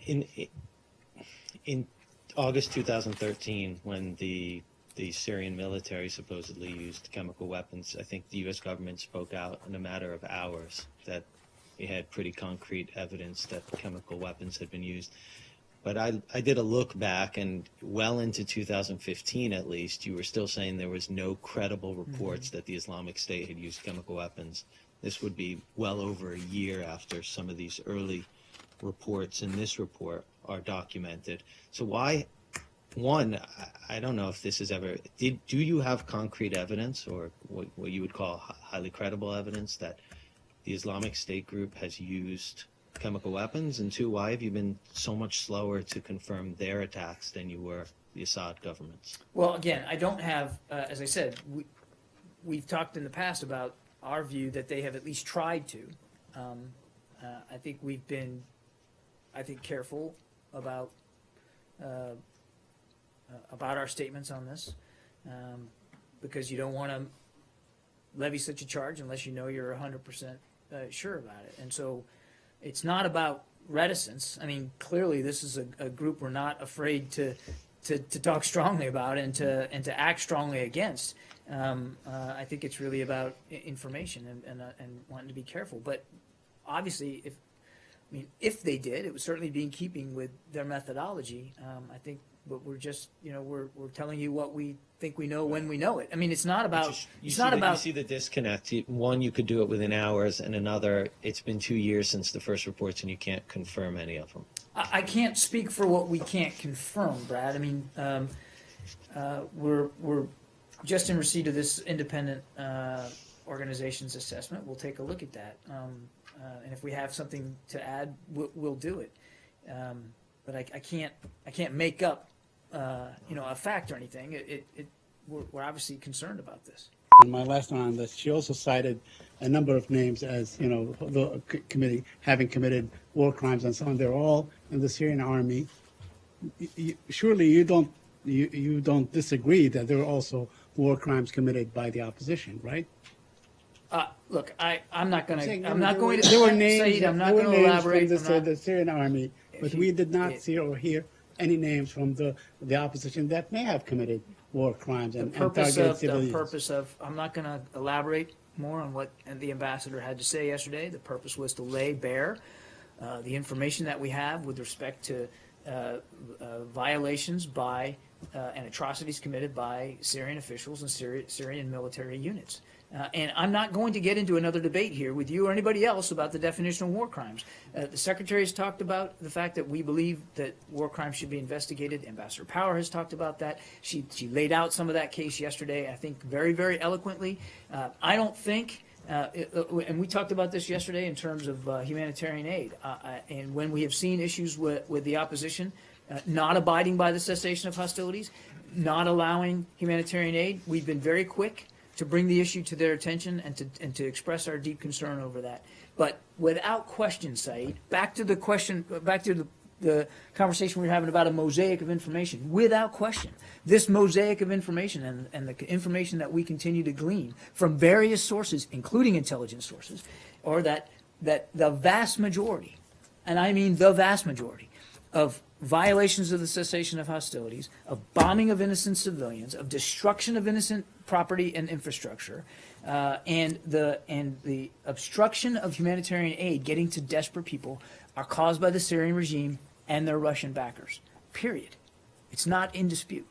in in August 2013, when the Syrian military supposedly used chemical weapons, I think the U.S. government spoke out in a matter of hours that we had pretty concrete evidence that chemical weapons had been used. But I did a look back, and well into 2015 at least, you were still saying there was no credible reports that the Islamic State had used chemical weapons. This would be well over a year after some of these early reports in this report are documented. So why, one, I don't know if this is ever, do you have concrete evidence, or what you would call highly credible evidence, that the Islamic State group has used chemical weapons? And two, why have you been so much slower to confirm their attacks than you were the Assad government's? Well, again, I don't have, as I said, we've talked in the past about our view that they have at least tried to. I think we've been, careful about our statements on this, because you don't want to levy such a charge unless you know you're 100% sure about it. And so it's not about reticence. I mean, clearly this is a group we're not afraid to talk strongly about and to act strongly against. I think it's really about information and wanting to be careful. But obviously, if they did, it would certainly be in keeping with their methodology. I think, but we're just, we're telling you what we think we know when we know it. I mean, it's not about. You see the disconnect. One, you could do it within hours, and another, it's been 2 years since the first reports, and you can't confirm any of them. I can't speak for what we can't confirm, Brad. I mean, we're just in receipt of this independent organization's assessment. We'll take a look at that, and if we have something to add, we'll do it. But I can't make up a fact or anything. We're obviously concerned about this. On my last one on this, she also cited a number of names as, the committee having committed war crimes and so on. They're all in the Syrian army. Surely you don't disagree that there are also war crimes committed by the opposition, right? Look, I'm not going to. I'm not going to. There were names. I'm not going to elaborate. From the Syrian army, but we did not see or hear any names from the opposition that may have committed war crimes and targeted civilians. The purpose of, I'm not going to elaborate more on what the ambassador had to say yesterday. The purpose was to lay bare the information that we have with respect to violations by and atrocities committed by Syrian officials and Syrian military units. And I'm not going to get into another debate here with you or anybody else about the definition of war crimes. The Secretary has talked about the fact that we believe that war crimes should be investigated. Ambassador Power has talked about that. She laid out some of that case yesterday, I think, very, very eloquently. I don't think, and we talked about this yesterday in terms of humanitarian aid. And when we have seen issues with the opposition not abiding by the cessation of hostilities, not allowing humanitarian aid, we've been very quick to bring the issue to their attention and to express our deep concern over that. But without question, Saeed, back to the conversation we were having about a mosaic of information. Without question, this mosaic of information and the information that we continue to glean from various sources, including intelligence sources, or that the vast majority, and I mean the vast majority, of violations of the cessation of hostilities, of bombing of innocent civilians, of destruction of innocent property and infrastructure, and the obstruction of humanitarian aid getting to desperate people are caused by the Syrian regime and their Russian backers. Period. It's not in dispute.